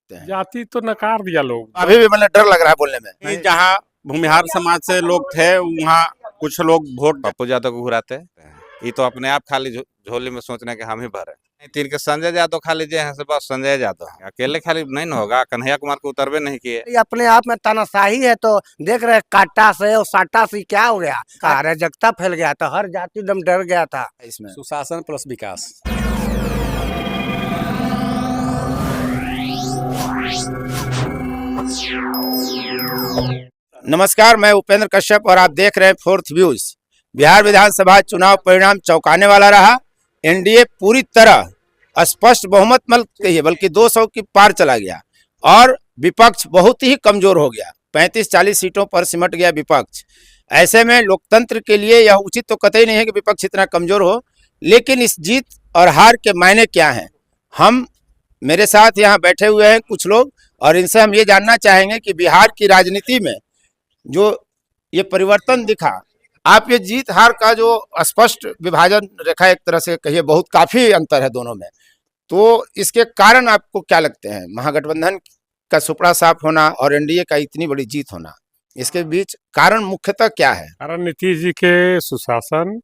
देखते हैं? जाति तो नकार दिया लोग। अभी भी मतलब डर लग रहा है बोलने में। जहाँ भूमिहार समाज से लोग थे वहाँ कुछ लोग वोट पप्पू यादव को घुराते हैं। ये तो अपने आप खाली झोली में सोचने के हम ही भरे। तीन के संजय यादव खाली जे हैं से बस संजय यादव अकेले खाली नहीं ना होगा। कन्हैया कुमार को उतरबे नहीं किए। ये अपने आप में तानाशाही है। तो देख रहे काटा से और साटा से क्या हो गया, अराजकता फैल गया था, हर जाति एकदम डर गया था इसमें सुशासन प्लस विकास। नमस्कार, मैं उपेंद्र कश्यप और आप देख रहे हैं फोर्थ व्यूज। बिहार विधानसभा चुनाव परिणाम चौंकाने वाला रहा। एनडीए पूरी तरह स्पष्ट बहुमत मत कहिए बल्कि 200 की पार चला गया और विपक्ष बहुत ही कमजोर हो गया। 35-40 सीटों पर सिमट गया विपक्ष। ऐसे में लोकतंत्र के लिए यह उचित तो कतई नहीं है कि विपक्ष इतना कमजोर हो, लेकिन इस जीत और हार के मायने क्या हैं? हम मेरे साथ यहाँ बैठे हुए हैं कुछ लोग और इनसे हम ये जानना चाहेंगे कि बिहार की राजनीति में जो ये परिवर्तन दिखा, आप ये जीत हार का जो स्पष्ट विभाजन रेखा एक तरह से कहिए बहुत काफी अंतर है दोनों में, तो इसके कारण आपको क्या लगते हैं? महागठबंधन का सुपड़ा साफ होना और एनडीए का इतनी बड़ी जीत होना, इसके बीच कारण मुख्यतः क्या है? कारण नीतीश जी के सुशासन,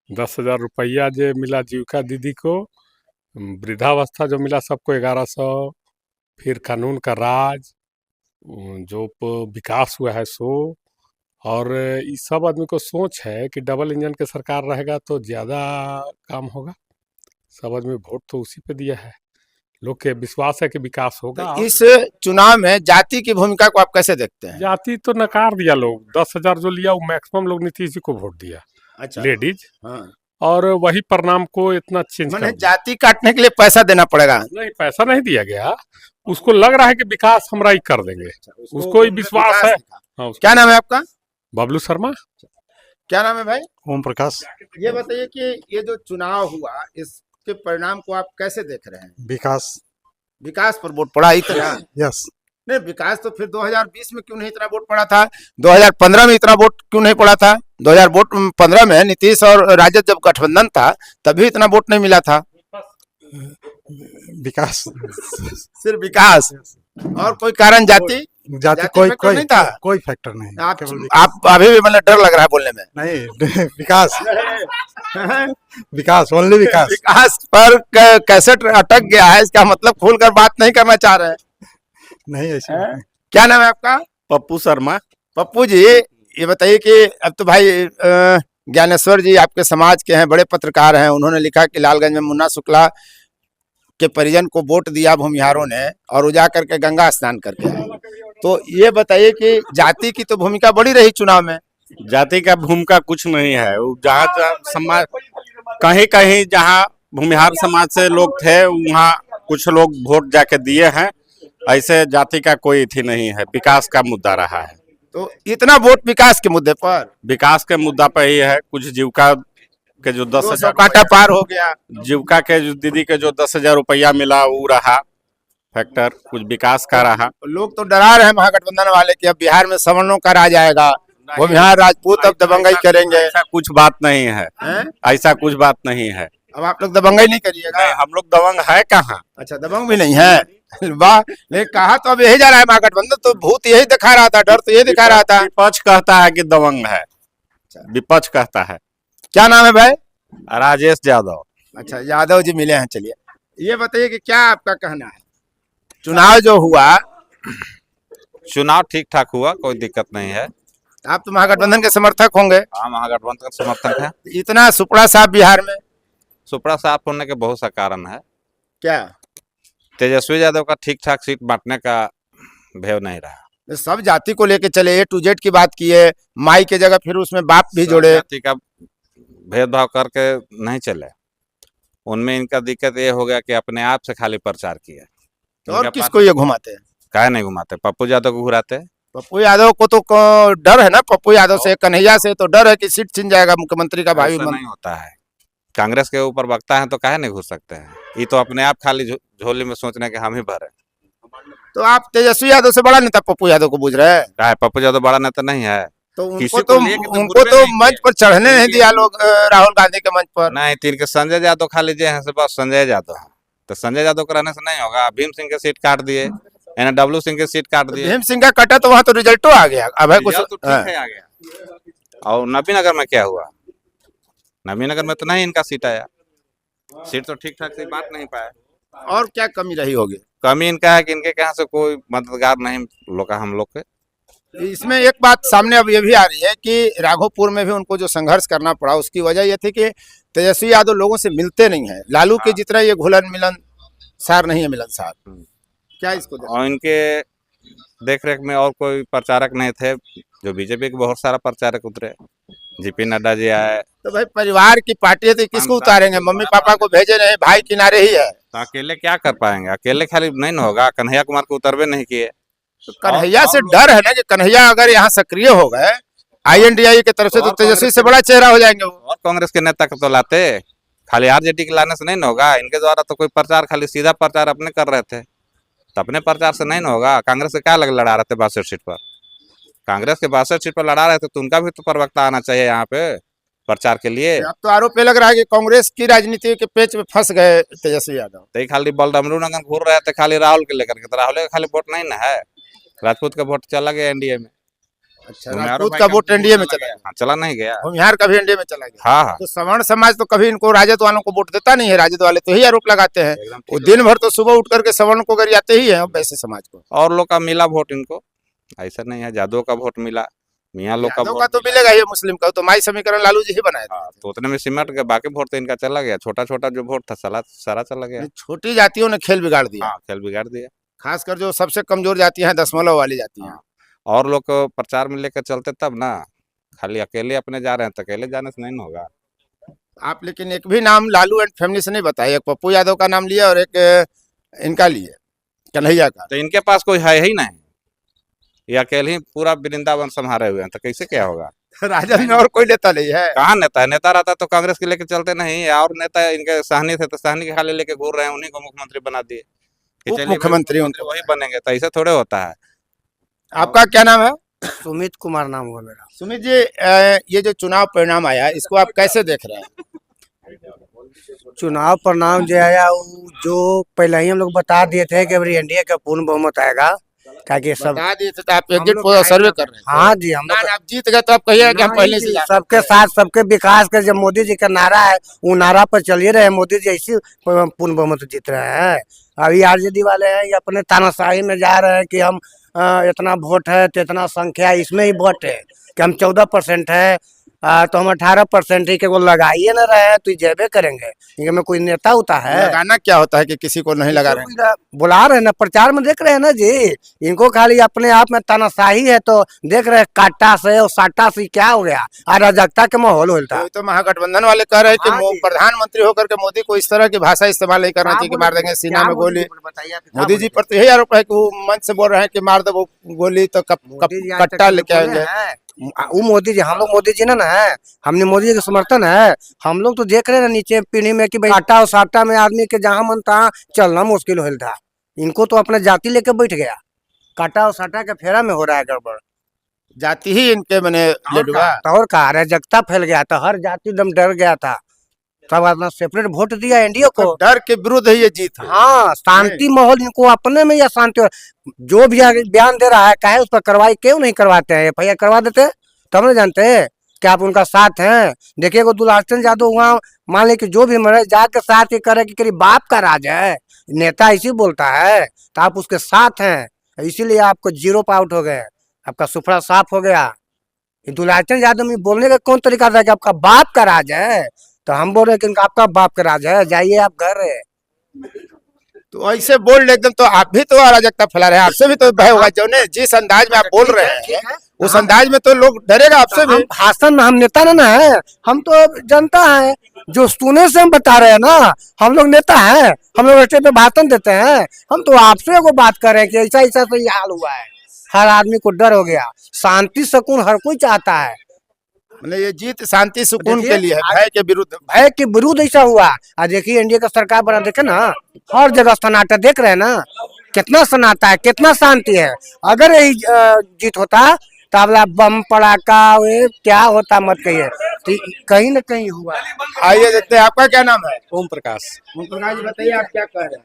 10,000 रुपया जो मिला जीविका दीदी को, वृद्धावस्था जो मिला सबको 1100, फिर कानून का राज, जो विकास हुआ है सो, और इस सब आदमी को सोच है कि डबल इंजन के सरकार रहेगा तो ज़्यादा काम होगा। सब आदमी वोट तो उसी पे दिया है, लोग के विश्वास है कि विकास होगा। तो इस चुनाव में जाति की भूमिका को आप कैसे देखते हैं? जाति तो नकार दिया लोग। 10,000 जो लिया वो मैक्सिमम लोग नीतीश जी को वोट दिया। अच्छा, लेडीज हाँ। और वही परिणाम को इतना चेंज कर मैंने दिया। जाति काटने के लिए पैसा देना पड़ेगा? नहीं, पैसा नहीं दिया गया, उसको लग रहा है कि विकास हमरा ही कर देंगे, उसको ही विश्वास है। हाँ, क्या नाम है आपका? बबलू शर्मा। क्या नाम है भाई? ओम प्रकाश। ये बताइए कि ये जो चुनाव हुआ इसके परिणाम को आप कैसे देख रहे हैं? विकास। विकास पर वोट पड़ा इतना? यस। नहीं, विकास तो फिर 2020 में क्यों नहीं इतना वोट पड़ा था? 2015 में इतना वोट क्यों नहीं पड़ा था? 2015 में नीतीश और राजद जब गठबंधन था तभी इतना वोट नहीं मिला था। विकास। सिर्फ विकास और कोई कारण जाति जाति कोई नहीं था? कोई फैक्टर नहीं। आप अभी भी मतलब डर लग रहा है बोलने में? नहीं, विकास। विकास, ओनली विकास। विकास पर कैसे अटक गया है, इसका मतलब खुलकर बात नहीं करना चाह रहे हैं? नहीं ऐसे। क्या नाम है आपका? पप्पू शर्मा। पप्पू जी, ये बताइए कि अब तो भाई ज्ञानेश्वर जी आपके समाज के हैं, बड़े पत्रकार हैं, उन्होंने लिखा कि लालगंज में मुन्ना शुक्ला के परिजन को वोट दिया भूमिहारों ने और वो जा करके गंगा स्नान करके आए। तो ये बताइए कि जाति की तो भूमिका बड़ी रही चुनाव में। जाति का भूमिका कुछ नहीं है। जहाँ समाज कहीं कहीं जहाँ भूमिहार समाज से लोग थे वहाँ कुछ लोग वोट जाके दिए हैं। ऐसे जाति का कोई थी नहीं है, विकास का मुद्दा रहा है। तो इतना वोट विकास के मुद्दे पर? विकास के मुद्दा पर ही है। कुछ जीविका के जो 10,000 कांटा पार हो गया, जीविका के जो दीदी के जो 10,000 रुपया मिला वो रहा फैक्टर, कुछ विकास का रहा। लोग तो डरा रहे हैं महागठबंधन वाले कि अब बिहार में सवर्णों का राज आएगा, भूमिहार राजपूत अब दबंगई करेंगे। ऐसा कुछ बात नहीं है, ऐसा कुछ बात नहीं है। अब आप लोग दबंगई नहीं करिएगा? हम लोग दबंग है कहाँ? अच्छा, दबंग भी नहीं है। वाह, नहीं कहा तो अब यही जा रहा है महागठबंधन तो भूत यही दिखा रहा था, डर तो यही दिखा रहा था। विपक्ष कहता है कि दबंग है, विपक्ष कहता है। क्या नाम है भाई? राजेश यादव। अच्छा, यादव जी मिले हैं। चलिए ये बताइए कि क्या आपका कहना है? चुनाव जो हुआ, चुनाव ठीक ठाक हुआ, कोई दिक्कत नहीं है। आप तो महागठबंधन के समर्थक होंगे? हाँ, महागठबंधन का समर्थक है। इतना सुपड़ा साफ बिहार में सुपड़ा साफ होने के बहुत सा कारण है। क्या? तेजस्वी यादव का ठीक ठाक सीट बांटने का भेव नहीं रहा। सब जाति को लेके चले, A to Z की बात की है, माई के जगह फिर उसमें बाप भी जोड़े। जाति का भेदभाव करके नहीं चले। उनमें इनका दिक्कत ये हो गया कि अपने आप से खाली प्रचार किया। और किसको ये घुमाते हैं? काहे नहीं घुमाते? पप्पू यादव को घुराते। पप्पू यादव को तो डर है ना, पप्पू यादव से, कन्हैया से तो डर है कि सीट छिन जाएगा मुख्यमंत्री का भावी। नहीं होता है। कांग्रेस के ऊपर बकता है तो काहे नहीं घुस सकते हैं? ये तो अपने आप खाली झोली में सोचने के हम ही भरे। तो आप तेजस्वी यादव से बड़ा नेता पप्पू यादव को बुझ रहे हैं? काहे? पप्पू यादव बड़ा नेता नहीं है तो उनको तो मंच पर चढ़ने नहीं दिया लोग, राहुल गांधी के मंच पर। नहीं, तीन के संजय यादव खाली जे हैं से बस संजय यादव है। तो संजय यादव को रहने से नहीं होगा। भीम सिंह के सीट काट दिए, डब्लू सिंह की सीट काट दिए। भीम सिंह का कटा तो वहां तो रिजल्टो आ गया, अब है कुछ। रिजल्ट तो ठीक है आ गया। और नबीनगर में क्या हुआ? नबीनगर में तो नहीं इनका सीट आया, सीट तो ठीक ठाक से बांट नहीं पाया। और क्या कमी रही होगी? कमी इनका है कि इनके यहाँ से कोई मददगार नहीं लोग का, हम लोग के। इसमें एक बात सामने अब ये भी आ रही है कि राघोपुर में भी उनको जो संघर्ष करना पड़ा उसकी वजह ये थी कि तेजस्वी यादव लोगों से मिलते नहीं है, लालू के जितना ये घुलन मिलन सार नहीं है, मिलनसार। क्या इसको और इनके देख रेख में और कोई प्रचारक नहीं थे, जो बीजेपी के बहुत सारा प्रचारक उतरे, जेपी नड्डा जी आए। तो भाई परिवार की पार्टी है तो किसको उतारेंगे? मम्मी पापा को भेजे नहीं, भाई किनारे ही है, तो अकेले क्या कर पाएंगे? अकेले खाली नहीं ना होगा। कन्हैया कुमार को उतरवे नहीं किए। तो कन्हैया से डर है ना कि कन्हैया अगर यहाँ सक्रिय हो गए INDI की तरफ से तो तेजस्वी से बड़ा चेहरा हो जाएंगे वो। और कांग्रेस के नेता को तो लाते, खाली आरजेडी के लाने से नहीं ना होगा। इनके द्वारा तो कोई प्रचार, खाली सीधा प्रचार अपने कर रहे थे, तो अपने प्रचार से नहीं ना होगा। कांग्रेस से क्या लड़ा रहे थे 62 सीट पर? कांग्रेस के 62 सीट पर लड़ा रहे थे तो उनका भी तो प्रवक्ता आना चाहिए यहाँ पे प्रचार के लिए। अब तो आरोप ये लग रहा है कि कांग्रेस की राजनीति के पेच में फंस गए तेजस्वी यादव। तो खाली बलरामरू नगर घूर रहे थे खाली राहुल के लेकर के, तो राहुल का खाली वोट नहीं ना है, राजपूत का वोट चला गया एनडीए में। अच्छा, राजपूत का वोट एनडीए में चला गया? हाँ, चला नहीं गया। भूमिहार का भी एनडीए में चला गया। हाँ हाँ, तो सवर्ण समाज तो कभी इनको राजद वालों को वोट देता नहीं है, राजद वाले तो ही आरोप लगाते हैं। एकदम वो ठीक दिन भर तो सुबह उठ करके सवर्ण को गरियाते ही है, वैसे समाज को। और लोग का मिला वोट इनको, ऐसा नहीं है। जादव का वोट मिला, मियाँ लोग का यादव वोट का तो मिलेगा ही, मुस्लिम का तो माई समीकरण लालू जी ही बनाए थे। हाँ, तो उतने में सिमट गया। बाकी वोट तो इनका चला गया, छोटा छोटा जो वोट था सारा चला गया। छोटी जातियों ने खेल बिगाड़ दिया, हाँ, खेल बिगाड़ दिया। खासकर जो सबसे कमजोर जातियां हैं, दशमलव वाली जातियां। हाँ। और लोग को प्रचार में लेकर चलते तब ना, खाली अकेले अपने जा रहे हैं तो अकेले जाने से नहीं ना होगा। आप लेकिन एक भी नाम लालू एंड फैमिली से नहीं बताया। एक पप्पू यादव का नाम लिया और एक इनका लिए, कन्हैया का। तो इनके पास कोई है ही नहीं, ये अकेले ही पूरा वृंदावन संभाले हुए हैं, तो कैसे क्या होगा? राजद में और कोई नेता नहीं है। कहाँ नेता है? नेता रहता तो कांग्रेस के लेके चलते नहीं है। और नेता इनके सहनी थे तो सहनी के खाली लेके घूर रहे हैं, उन्हीं को मुख्यमंत्री बना दिए कि उप चलिए मुख्यमंत्री उनको वही बनेंगे, तो ऐसा थोड़े होता है। आपका क्या नाम है? सुमित कुमार नाम हुआ मेरा। सुमित जी, ये जो चुनाव परिणाम आया इसको आप कैसे देख रहे हैं? चुनाव परिणाम जो आया वो जो पहले ही हम लोग बता दिए थे कि अभी एनडीए का पूर्ण बहुमत आएगा, ताकि सब बता दिए थे तो आप हम एग्जिट लोग पोल सर्वे कर रहे हैं। हाँ जी, हम लोग आप जीत गए तो आप कहिए कि हम पहले से जानते सबके साथ सबके विकास का जब मोदी जी का नारा है वो नारा पर चलिए रहे। मोदी जी ऐसी पूर्ण बहुमत जीत रहे हैं। अभी आरजेडी वाले हैं ये अपने तानाशाही में जा रहे हैं कि हम इतना वोट है तो इतना संख्या इसमें ही वोट है कि हम 14% है, तो हम 18% ही के वो लगाइए ना रहे हैं तो जेबे करेंगे। इनके में कोई नेता होता है? लगाना क्या होता है कि किसी को नहीं लगा रहे हैं? बुला रहे हैं ना, प्रचार में देख रहे हैं ना जी। इनको खाली अपने आप में तानाशाही है तो देख रहे हैं काटा से और साटा से क्या हो गया, अराजकता के माहौल होता है। तो महागठबंधन वाले कह रहे हैं कि हाँ जी। प्रधानमंत्री होकर के मोदी को इस तरह की भाषा इस्तेमाल नहीं करना चाहिए कि मार देंगे सीना में गोली। मोदी जी पर तो यही आरोप है कि वो मंच से बोल रहे हैं कि मार दो वो गोली तो कट्टा लेके आएंगे। वो मोदी जी, हम लोग मोदी जी ना है, हमने मोदी जी का समर्थन है। हम लोग तो देख रहे हैं नीचे पीढ़ी में कि भाई आटा और साटा में आदमी के जहाँ मन तहाँ चलना मुश्किल हो था। इनको तो अपना जाति लेके बैठ गया, काटा और साटा के फेरा में हो रहा है गड़बड़। जाति ही इनके मैंने लडुआ और का अराजकता फैल गया था, हर जाति एकदम डर गया था। सब अपना सेपरेट वोट दिया एनडीए को। डर के विरुद्ध ही ये जीत है। हाँ, शांति माहौल इनको अपने में या शांति जो भी बयान दे रहा है काहे उस पर कार्रवाई क्यों नहीं करवाते हैं? FIR करवा देते तब नहीं जानते कि आप उनका साथ हैं। देखिए वो दुलाचंद यादव वहाँ मान ले कि जो भी मरे जाके साथ ही करे कि करीब बाप का राज है, नेता ऐसी बोलता है तो आप उसके साथ हैं, इसीलिए आपको 0 पे आउट हो गए, आपका सुफड़ा साफ हो गया। दुलाचंद यादव में बोलने का कौन तरीका था कि आपका बाप का राज है, तो हम बोल रहे हैं कि आपका बाप का राज है, जाइए आप घर है। तो ऐसे बोल एकदम तो आप भी तो अराजकता फैला रहे हैं, आपसे भी तो भय होगा। जो ने जिस अंदाज में आप बोल रहे हैं उस अंदाज में तो लोग डरेगा आपसे भी। भाषण में हम नेता ना है, हम तो जनता है, जो सुने से हम बता रहे हैं ना। हम लोग नेता हैं, हम लोग स्टेज पे भाषण देते हैं। हम तो आपसे वो बात कर रहे हैं कि ऐसा ऐसा तो ये हाल हुआ है। हर आदमी को डर हो गया, शांति सुकून हर कोई चाहता है। मतलब ये जीत शांति सुकून के लिए है, भय के विरुद्ध। भय के विरुद्ध ऐसा हुआ। आज देखिए एनडीए का सरकार बना, देखे ना हर जगह सन्नाटा देख रहे हैं ना, कितना सन्नाटा है, कितना शांति है। अगर यही जीत होता तो अब बम पड़ाका क्या होता मत कहिए, तो कहीं न कहीं हुआ। आइए देखते हैं, आपका क्या नाम है? ओम प्रकाश। ओम प्रकाश जी बताइए, आप क्या कह रहे हैं?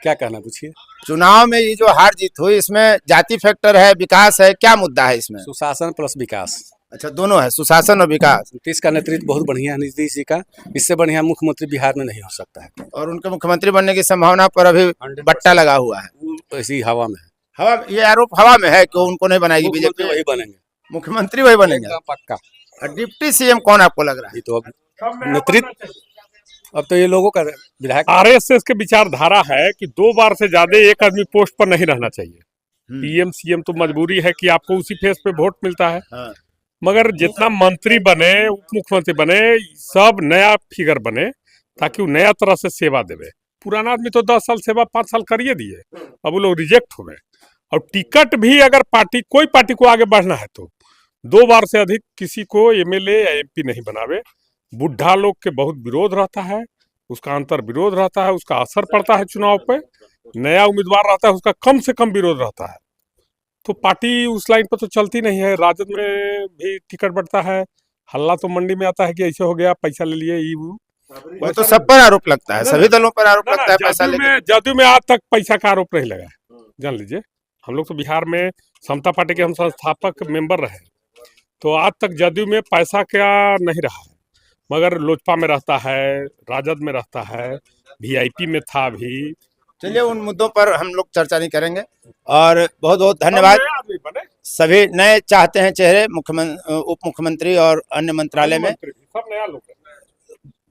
क्या कहना पूछिए। चुनाव में ये जो हार जीत हुई, इसमें जाति फैक्टर है, विकास है, क्या मुद्दा है इसमें? सुशासन प्लस विकास। अच्छा, दोनों है, सुशासन और विकास। नीतीश का नेतृत्व बहुत बढ़िया है, नीतीश जी का। इससे बढ़िया मुख्यमंत्री बिहार में नहीं हो सकता है। और उनके मुख्यमंत्री बनने की संभावना पर अभी बट्टा लगा हुआ है। ऐसी हवा में है। हवा, ये आरोप हवा में है कि उनको नहीं बनाएगी मुख्यमंत्री बीजेपी। वही बनेंगे, मुख्यमंत्री वही बनेंगे। एकदम पक्का। और डिप्टी सीएम कौन आपको लग रहा है? ये तो अब नेतृत्व, अब तो ये लोगों का विधायक। आरएसएस के विचारधारा है कि 2 बार से ज्यादा एक आदमी पोस्ट पर नहीं रहना चाहिए। पीएम सीएम तो मजबूरी है कि आपको उसी फेस पे वोट मिलता है। हाँ। मगर जितना मंत्री बने, उप मुख्यमंत्री बने, सब नया फिगर बने ताकि वो नया तरह से सेवा देवे। पुराना आदमी तो 10 साल सेवा 5 साल करिए दिए, अब वो लोग रिजेक्ट हो गए। और टिकट भी अगर पार्टी, कोई पार्टी को आगे बढ़ना है तो 2 बार से अधिक किसी को एमएलए या एमपी नहीं बनावे। बुढ़ा लोग के बहुत विरोध रहता है, उसका अंतर विरोध रहता है, उसका असर पड़ता है चुनाव पे। नया उम्मीदवार रहता है, उसका कम से कम विरोध रहता है। तो पार्टी उस लाइन पर तो चलती नहीं है। राजद में भी टिकट बढ़ता है, हल्ला तो मंडी में आता है कि ऐसे हो गया, पैसा ले लिए, ये वो तो सब पर आरोप लगता है, सभी दलों पर आरोप लगता है पैसा लेके। जदयू में आज तक पैसा का आरोप नहीं लगा है, जान लीजिए। हम लोग तो बिहार में समता पार्टी के हम संस्थापक मेंबर रहे, तो आज तक जदयू में पैसा क्या नहीं रहा है। मगर लोजपा में रहता है, राजद में रहता है, वीआईपी में था भी। चलिए, उन मुद्दों पर हम लोग चर्चा नहीं करेंगे। और बहुत बहुत धन्यवाद। सभी नए चाहते हैं चेहरे उप मुख्यमंत्री और अन्य मंत्रालय में। सब नया लोग हैं।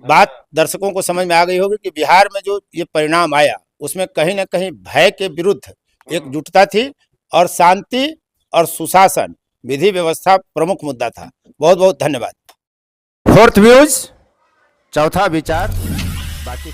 बात दर्शकों को समझ में आ गई होगी कि बिहार में जो ये परिणाम आया, उसमें कहीं ना कहीं भय के विरुद्ध एकजुटता थी और शांति और सुशासन, विधि व्यवस्था प्रमुख मुद्दा था। बहुत बहुत धन्यवाद। फोर्थ व्यूज, चौथा विचार, बाकी